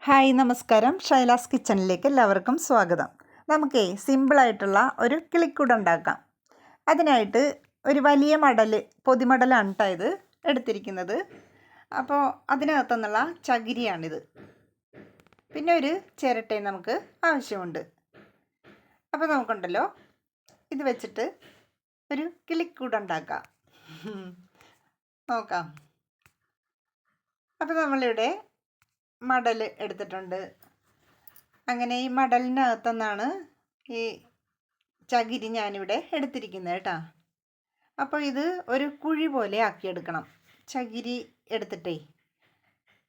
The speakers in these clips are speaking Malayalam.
ഹായ് നമസ്കാരം, ഷൈലാസ് കിച്ചണിലേക്ക് എല്ലാവർക്കും സ്വാഗതം. നമുക്കേ സിമ്പിളായിട്ടുള്ള ഒരു കിളിക്കൂട് ഉണ്ടാക്കാം. അതിനായിട്ട് ഒരു വലിയ പൊതിമടലാണ് കേട്ടോ ഇത് എടുത്തിരിക്കുന്നത്. അപ്പോൾ അതിനകത്തുനിന്നുള്ള ചകിരിയാണിത്. പിന്നെ ഒരു ചിരട്ടയും നമുക്ക് ആവശ്യമുണ്ട്. അപ്പോൾ നമുക്കുണ്ടല്ലോ ഇത് വെച്ചിട്ട് ഒരു കിളിക്കൂട് ഉണ്ടാക്കാം. നോക്കാം. അപ്പോൾ നമ്മളിവിടെ മടൽ എടുത്തിട്ടുണ്ട്. അങ്ങനെ ഈ മടലിനകത്തുനിന്നാണ് ഈ ചകിരി ഞാനിവിടെ എടുത്തിരിക്കുന്നത് കേട്ടോ. അപ്പോൾ ഇത് ഒരു കുഴി പോലെ ആക്കിയെടുക്കണം. ചകിരി എടുത്തിട്ടേ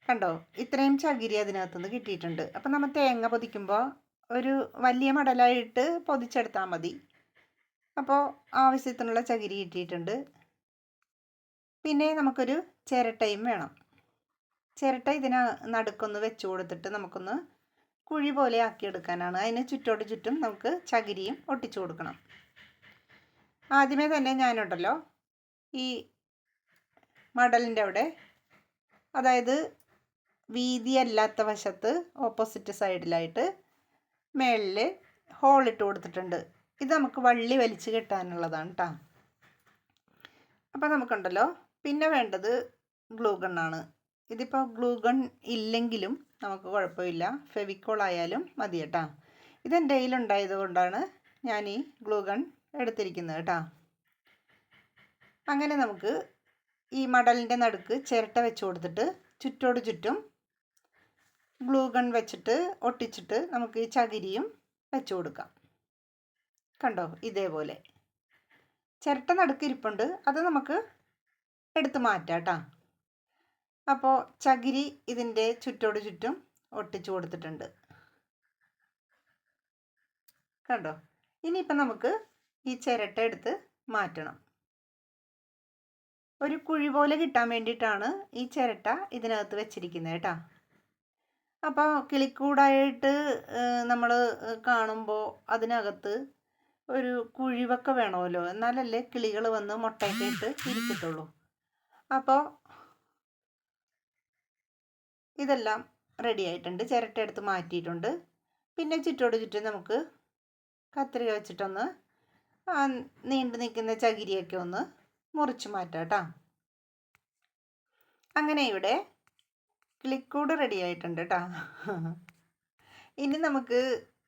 കണ്ടോ, ഇത്രയും ചകിരി അതിനകത്തുനിന്ന് കിട്ടിയിട്ടുണ്ട്. അപ്പോൾ നമ്മൾ തേങ്ങ പൊതിക്കുമ്പോൾ ഒരു വലിയ മടലായിട്ട് പൊതിച്ചെടുത്താൽ മതി. അപ്പോൾ ആവശ്യത്തിനുള്ള ചകിരി കിട്ടിയിട്ടുണ്ട്. പിന്നെ നമുക്കൊരു ചിരട്ടയും വേണം. ചിരട്ട ഇതിന് നടുക്കൊന്ന് വെച്ച് കൊടുത്തിട്ട് നമുക്കൊന്ന് കുഴി പോലെ ആക്കിയെടുക്കാനാണ്. അതിന് ചുറ്റും നമുക്ക് ചകിരിയും ഒട്ടിച്ചു കൊടുക്കണം. ആദ്യമേ തന്നെ ഞാനുണ്ടല്ലോ ഈ മടലിൻ്റെ അവിടെ, അതായത് വീതിയല്ലാത്ത വശത്ത് ഓപ്പോസിറ്റ് സൈഡിലായിട്ട് മേളിൽ ഹോളിട്ട് കൊടുത്തിട്ടുണ്ട്. ഇത് നമുക്ക് വള്ളി വലിച്ച് കെട്ടാനുള്ളതാണ് കേട്ടോ. അപ്പോൾ നമുക്കുണ്ടല്ലോ പിന്നെ വേണ്ടത് ഗ്ലൂ ഗണ്ണാണ്. ഇതിപ്പോൾ ഗ്ലൂ ഗൺ ഇല്ലെങ്കിലും നമുക്ക് കുഴപ്പമില്ല, ഫെവിക്കോൾ ആയാലും മതി കേട്ടോ. ഇതെൻ്റെ കയ്യിലുണ്ടായത് കൊണ്ടാണ് ഞാൻ ഈ ഗ്ലൂ ഗൺ എടുത്തിരിക്കുന്നത് കേട്ടോ. അങ്ങനെ നമുക്ക് ഈ മടലിൻ്റെ നടുക്ക് ചിരട്ട വെച്ച് കൊടുത്തിട്ട് ചുറ്റും ഗ്ലൂ ഗൺ വെച്ചിട്ട് ഒട്ടിച്ചിട്ട് നമുക്ക് ഈ ചകിരിയും വെച്ച് കൊടുക്കാം. കണ്ടോ, ഇതേപോലെ ചിരട്ട നടുക്കിരിപ്പുണ്ട്, അത് നമുക്ക് എടുത്ത് മാറ്റാം കേട്ടോ. അപ്പോൾ ചകിരി ഇതിൻ്റെ ചുറ്റും ഒട്ടിച്ചു കൊടുത്തിട്ടുണ്ട്. കണ്ടോ, ഇനിയിപ്പം നമുക്ക് ഈ ചിരട്ട എടുത്ത് മാറ്റണം. ഒരു കുഴി പോലെ കിട്ടാൻ വേണ്ടിയിട്ടാണ് ഈ ചിരട്ട ഇതിനകത്ത് വെച്ചിരിക്കുന്നത് കേട്ടോ. അപ്പോൾ കിളിക്കൂടായിട്ട് നമ്മൾ കാണുമ്പോൾ അതിനകത്ത് ഒരു കുഴിവൊക്കെ വേണമല്ലോ, എന്നാലല്ലേ കിളികൾ വന്ന് മുട്ടയൊക്കെ ഇട്ട് ഇരിക്കത്തുള്ളൂ. അപ്പോൾ ഇതെല്ലാം റെഡി ആയിട്ടുണ്ട്. ചിരട്ട എടുത്ത് മാറ്റിയിട്ടുണ്ട്. പിന്നെ ചുറ്റും നമുക്ക് കത്രിക വെച്ചിട്ടൊന്ന് നീണ്ടു നിൽക്കുന്ന ചകിരിയൊക്കെ ഒന്ന് മുറിച്ച് മാറ്റാം കേട്ടോ. അങ്ങനെ ഇവിടെ കിളിക്കൂട് റെഡി ആയിട്ടുണ്ട് കേട്ടോ. ഇനി നമുക്ക്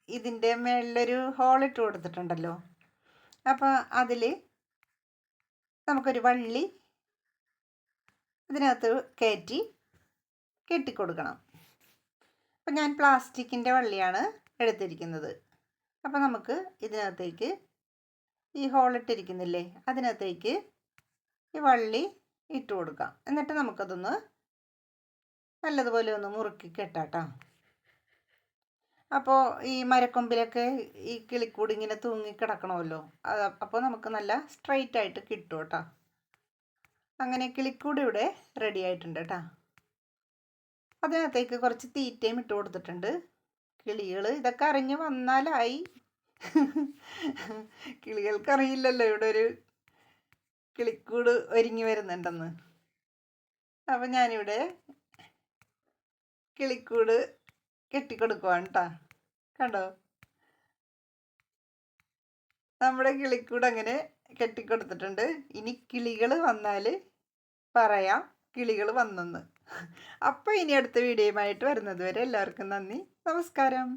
ഇതിൻ്റെ മേളിലൊരു ഹോളിട്ട് കൊടുത്തിട്ടുണ്ടല്ലോ, അപ്പോൾ അതിൽ നമുക്കൊരു വള്ളി ഇതിനകത്ത് കയറ്റി കെട്ടിക്കൊടുക്കണം. അപ്പം ഞാൻ പ്ലാസ്റ്റിക്കിൻ്റെ വള്ളിയാണ് എടുത്തിരിക്കുന്നത്. അപ്പോൾ നമുക്ക് ഇതിനകത്തേക്ക് ഈ ഹോളിട്ടിരിക്കുന്നില്ലേ, അതിനകത്തേക്ക് ഈ വള്ളി ഇട്ട് കൊടുക്കാം. എന്നിട്ട് നമുക്കതൊന്ന് നല്ലതുപോലെ ഒന്ന് മുറുക്കി കെട്ടാട്ടോ. അപ്പോൾ ഈ മരക്കൊമ്പിലൊക്കെ ഈ കിളിക്കൂട് ഇങ്ങനെ തൂങ്ങി കിടക്കണമല്ലോ, അപ്പോൾ നമുക്ക് നല്ല സ്ട്രെയിറ്റ് ആയിട്ട് കിട്ടും കേട്ടോ. അങ്ങനെ കിളിക്കൂട് ഇവിടെ റെഡി ആയിട്ടുണ്ട് കേട്ടോ. അതിനകത്തേക്ക് കുറച്ച് തീറ്റയും ഇട്ട് കൊടുത്തിട്ടുണ്ട്. കിളികൾ ഇതൊക്കെ അറിഞ്ഞ് വന്നാലായി. കിളികൾക്കറിയില്ലല്ലോ ഇവിടെ ഒരു കിളിക്കൂട് ഒരുങ്ങി വരുന്നുണ്ടെന്ന്. അപ്പം ഞാനിവിടെ കിളിക്കൂട് കെട്ടിക്കൊടുക്കുവാണ് കേട്ടോ. കണ്ടോ, നമ്മുടെ കിളിക്കൂട് അങ്ങനെ കെട്ടിക്കൊടുത്തിട്ടുണ്ട്. ഇനി കിളികൾ വന്നാൽ പറയാം കിളികൾ വന്നെന്ന്. അപ്പോൾ ഇനി അടുത്ത വീഡിയോയുമായിട്ട് വരുന്നത് വരെ എല്ലാവർക്കും നന്ദി, നമസ്കാരം.